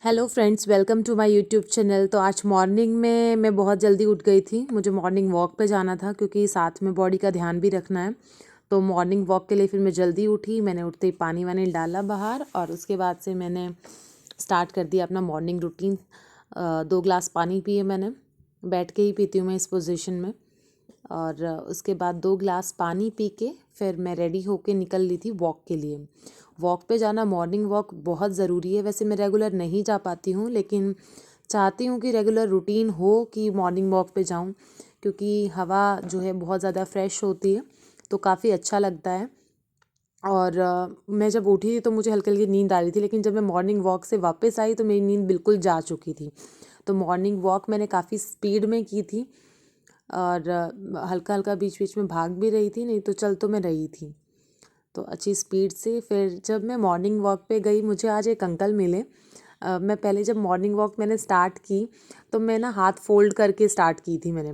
Hello friends, welcome to my YouTube channel. तो आज morning में मैं बहुत जल्दी उठ गई थी। मुझे मॉर्निंग वॉक पे जाना था क्योंकि साथ में बॉडी का ध्यान भी रखना है। तो मॉर्निंग वॉक के लिए फिर मैं जल्दी उठी। मैंने उठते ही पानी वानी डाला बाहर और उसके बाद से मैंने स्टार्ट कर दिया अपना मॉर्निंग रूटीन। 2 ग्लास पानी पिए मैंने। बैठ के ही पीती हूँ मैं इस पोजीशन में। और उसके बाद 2 ग्लास पानी पी के फिर मैं रेडी होके निकल ली थी वॉक के लिए। वॉक पे जाना, मॉर्निंग वॉक बहुत ज़रूरी है। वैसे मैं रेगुलर नहीं जा पाती हूँ, लेकिन चाहती हूँ कि रेगुलर रूटीन हो कि मॉर्निंग वॉक पे जाऊँ, क्योंकि हवा जो है बहुत ज़्यादा फ्रेश होती है तो काफ़ी अच्छा लगता है। और मैं जब उठी तो मुझे हल्की हल्की नींद आ रही थी, लेकिन जब मैं मॉर्निंग वॉक से वापस आई तो मेरी नींद बिल्कुल जा चुकी थी। तो मॉर्निंग वॉक मैंने काफ़ी स्पीड में की थी और हल्का हल्का बीच बीच में भाग भी रही थी, नहीं तो चल तो मैं रही थी। तो अच्छी स्पीड से फिर जब मैं मॉर्निंग वॉक पे गई, मुझे आज एक अंकल मिले। मैं पहले जब मॉर्निंग वॉक मैंने स्टार्ट की तो मैं ना हाथ फोल्ड करके स्टार्ट की थी मैंने।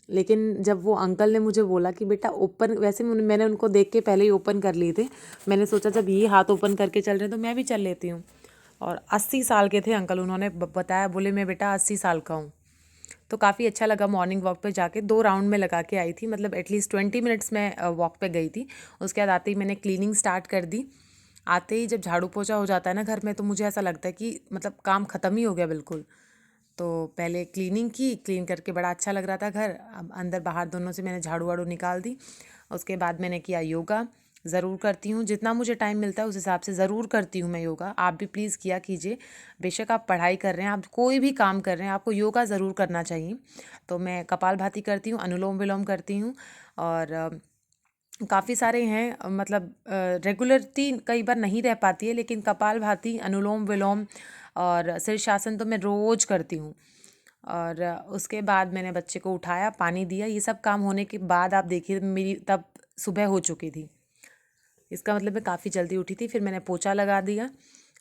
लेकिन जब वो अंकल ने मुझे बोला कि बेटा ओपन, वैसे मैंने उनको देख के पहले ही ओपन कर लिए थे। मैंने सोचा जब ये हाथ ओपन करके चल रहे हैं तो मैं भी चल लेती हूँ। और 80 साल के थे अंकल। उन्होंने बताया, बोले मैं बेटा 80 साल का हूँ। तो काफ़ी अच्छा लगा। मॉर्निंग वॉक पे जाके 2 राउंड में लगा के आई थी, मतलब एटलीस्ट 20 मिनट्स में वॉक पे गई थी। उसके बाद आते ही मैंने क्लीनिंग स्टार्ट कर दी। आते ही जब झाड़ू पोछा हो जाता है ना घर में, तो मुझे ऐसा लगता है कि मतलब काम ख़त्म ही हो गया बिल्कुल। तो पहले क्लीनिंग की, क्लीन करके बड़ा अच्छा लग रहा था घर। अब अंदर बाहर दोनों से मैंने झाड़ू वाड़ू निकाल दी। उसके बाद मैंने किया योगा। ज़रूर करती हूँ, जितना मुझे टाइम मिलता है उस हिसाब से ज़रूर करती हूँ मैं योगा। आप भी प्लीज़ किया कीजिए। बेशक आप पढ़ाई कर रहे हैं, आप कोई भी काम कर रहे हैं, आपको योगा ज़रूर करना चाहिए। तो मैं कपालभाति करती हूँ, अनुलोम विलोम करती हूँ। और काफ़ी सारे हैं, मतलब रेगुलरिटी कई बार नहीं रह पाती है, लेकिन कपालभाति, अनुलोम विलोम और शीर्षासन तो मैं रोज़ करती हूँ। और उसके बाद मैंने बच्चे को उठाया, पानी दिया। ये सब काम होने के बाद आप देखिए मेरी तब सुबह हो चुकी थी। इसका मतलब मैं काफ़ी जल्दी उठी थी। फिर मैंने पोछा लगा दिया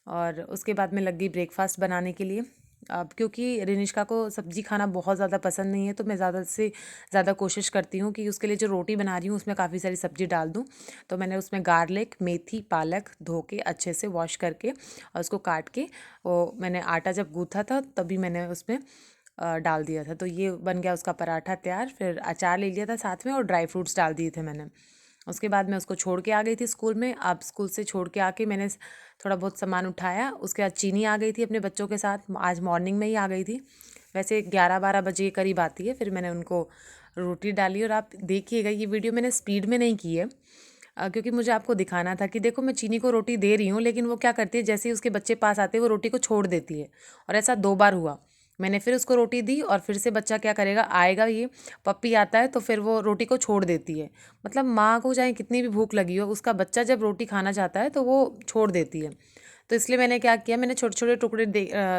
और उसके बाद मैं लग गई ब्रेकफास्ट बनाने के लिए। अब क्योंकि रिनिष्का को सब्जी खाना बहुत ज़्यादा पसंद नहीं है, तो मैं ज़्यादा से ज़्यादा कोशिश करती हूँ कि उसके लिए जो रोटी बना रही हूँ उसमें काफ़ी सारी सब्जी डाल दूँ। तो मैंने उसमें गार्लिक, मेथी, पालक धो के अच्छे से वॉश करके और उसको काट के, वो मैंने आटा जब गूँथा था तभी मैंने उसमें डाल दिया था। तो ये बन गया उसका पराठा तैयार। फिर अचार ले लिया था साथ में और ड्राई फ्रूट्स डाल दिए थे मैंने। उसके बाद मैं उसको छोड़ के आ गई थी स्कूल में। अब स्कूल से छोड़ के आके मैंने थोड़ा बहुत सामान उठाया। उसके बाद चीनी आ गई थी अपने बच्चों के साथ, आज मॉर्निंग में ही आ गई थी। वैसे 11-12 बजे के करीब आती है। फिर मैंने उनको रोटी डाली। और आप देखिएगा, ये वीडियो मैंने स्पीड में नहीं की है, क्योंकि मुझे आपको दिखाना था कि देखो मैं चीनी को रोटी दे रही हूँ, लेकिन वो क्या करती है, जैसे ही उसके बच्चे पास आते हैं वो रोटी को छोड़ देती है। और ऐसा 2 बार हुआ। मैंने फिर उसको रोटी दी और फिर से बच्चा क्या करेगा, आएगा, ये पप्पी आता है तो फिर वो रोटी को छोड़ देती है। मतलब माँ को चाहे कितनी भी भूख लगी हो, उसका बच्चा जब रोटी खाना चाहता है तो वो छोड़ देती है। तो इसलिए मैंने क्या किया, मैंने छोटे छोटे टुकड़े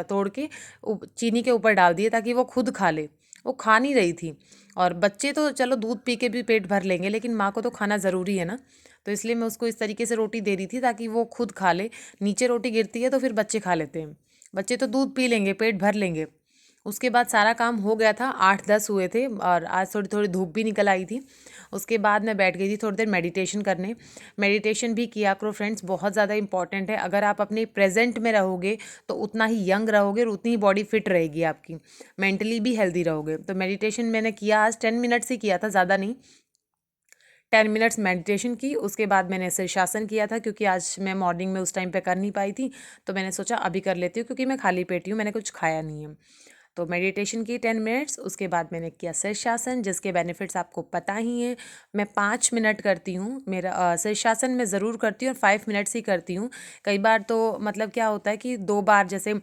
तोड़ के चीनी के ऊपर डाल दिए ताकि वो खुद खा ले। वो खा नहीं रही थी। और बच्चे तो चलो दूध पी के भी पेट भर लेंगे, लेकिन माँ को तो खाना ज़रूरी है ना। तो इसलिए मैं उसको इस तरीके से रोटी दे रही थी ताकि वो खुद खा ले। नीचे रोटी गिरती है तो फिर बच्चे खा लेते हैं। बच्चे तो दूध पी लेंगे, पेट भर लेंगे। उसके बाद सारा काम हो गया था, 8-10 हुए थे और आज थोड़ी थोड़ी धूप भी निकल आई थी। उसके बाद मैं बैठ गई थी थोड़ी देर मेडिटेशन करने। मेडिटेशन भी किया करो फ्रेंड्स, बहुत ज़्यादा इंपॉर्टेंट है। अगर आप अपने प्रेजेंट में रहोगे तो उतना ही यंग रहोगे और उतनी ही बॉडी फिट रहेगी आपकी। मेंटली भी हेल्दी रहोगे। तो मेडिटेशन मैंने किया, आज 10 मिनट्स ही किया था, ज़्यादा नहीं। 10 मिनट्स मेडिटेशन की। उसके बाद मैंने शीर्षासन किया था, क्योंकि आज मैं मॉर्निंग में उस टाइम पे कर नहीं पाई थी। तो मैंने सोचा अभी कर लेती हूँ, क्योंकि मैं खाली पेटी हूँ, मैंने कुछ खाया नहीं है। तो मेडिटेशन की 10 मिनट्स। उसके बाद मैंने किया शीर्षासन, जिसके बेनिफिट्स आपको पता ही हैं। मैं 5 मिनट करती हूँ। मेरा शीर्षासन मैं ज़रूर करती हूँ और 5 मिनट्स ही करती हूँ। कई बार तो मतलब क्या होता है कि 2 बार, जैसे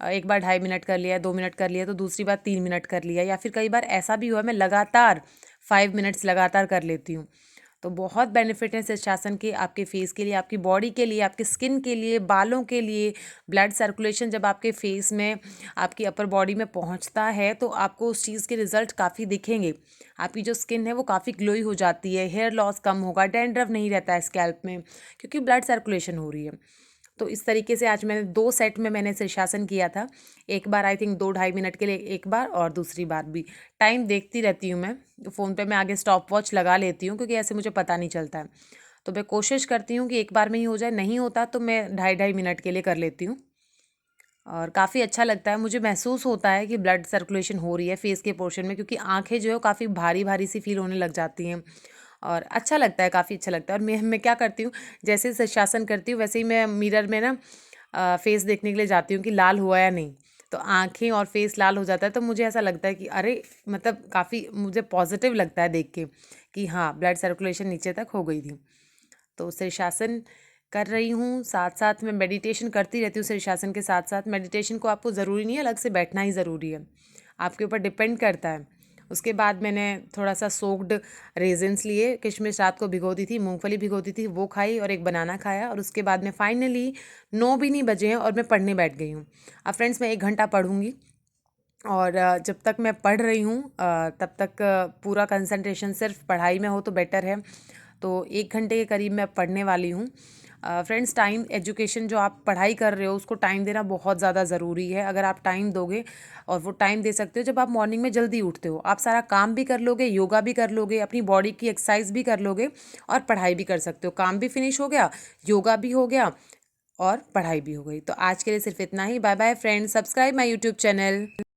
एक बार 2.5 मिनट कर लिया, 2 मिनट कर लिया, तो दूसरी बार 3 मिनट कर लिया। या फिर कई बार ऐसा भी हुआ मैं लगातार 5 मिनट्स लगातार कर लेती हूँ। तो बहुत बेनिफिट है शीर्षासन के, आपके फेस के लिए, आपकी बॉडी के लिए, आपके स्किन के लिए, बालों के लिए। ब्लड सर्कुलेशन जब आपके फेस में, आपकी अपर बॉडी में पहुंचता है तो आपको उस चीज़ के रिजल्ट काफ़ी दिखेंगे। आपकी जो स्किन है वो काफ़ी ग्लोई हो जाती है, हेयर लॉस कम होगा, डैंड्रफ नहीं रहता है स्कैल्प में, क्योंकि ब्लड सर्कुलेशन हो रही है। तो इस तरीके से आज मैंने 2 सेट में मैंने शीर्षासन किया था। एक बार आई थिंक 2-2.5 मिनट के लिए एक बार, और दूसरी बार भी। टाइम देखती रहती हूँ मैं, फ़ोन पे मैं आगे स्टॉप वॉच लगा लेती हूँ, क्योंकि ऐसे मुझे पता नहीं चलता है। तो मैं कोशिश करती हूँ कि एक बार में ही हो जाए, नहीं होता तो मैं 2.5-2.5 मिनट के लिए कर लेती हूँ। और काफ़ी अच्छा लगता है, मुझे महसूस होता है कि ब्लड सर्कुलेशन हो रही है फेस के पोर्शन में, क्योंकि आंखें जो है काफ़ी भारी भारी सी फील होने लग जाती हैं। और अच्छा लगता है, काफ़ी अच्छा लगता है। और मैं क्या करती हूँ, जैसे शीर्षासन करती हूँ वैसे ही मैं मिरर में ना फेस देखने के लिए जाती हूँ कि लाल हुआ या नहीं। तो आंखें और फेस लाल हो जाता है तो मुझे ऐसा लगता है कि अरे, मतलब काफ़ी मुझे पॉजिटिव लगता है देख के कि हाँ, ब्लड सर्कुलेशन नीचे तक हो गई थी। तो शीर्षासन कर रही हूँ, साथ साथ मैं मेडिटेशन करती रहती हूँ। शीर्षासन के साथ साथ मेडिटेशन को आपको ज़रूरी नहीं है अलग से बैठना ही ज़रूरी है, आपके ऊपर डिपेंड करता है। उसके बाद मैंने थोड़ा सा सोक्ड रेजिन्स लिए, किशमिश रात को भिगो दी थी, मूंगफली भिगो दी थी, वो खाई और एक बनाना खाया। और उसके बाद में फाइनली 9 भी नहीं बजे हैं और मैं पढ़ने बैठ गई हूँ। अब फ्रेंड्स, मैं 1 घंटा पढ़ूँगी और जब तक मैं पढ़ रही हूँ तब तक पूरा कंसंट्रेशन सिर्फ पढ़ाई में हो तो बेटर है। तो 1 घंटे के करीब मैं पढ़ने वाली हूँ। फ्रेंड्स, टाइम एजुकेशन, जो आप पढ़ाई कर रहे हो उसको टाइम देना बहुत ज़्यादा ज़रूरी है। अगर आप टाइम दोगे, और वो टाइम दे सकते हो जब आप मॉर्निंग में जल्दी उठते हो, आप सारा काम भी कर लोगे, योगा भी कर लोगे, अपनी बॉडी की एक्सरसाइज भी कर लोगे और पढ़ाई भी कर सकते हो। काम भी फिनिश हो गया, योगा भी हो गया और पढ़ाई भी हो गई। तो आज के लिए सिर्फ इतना ही। Bye bye friends, subscribe my YouTube channel.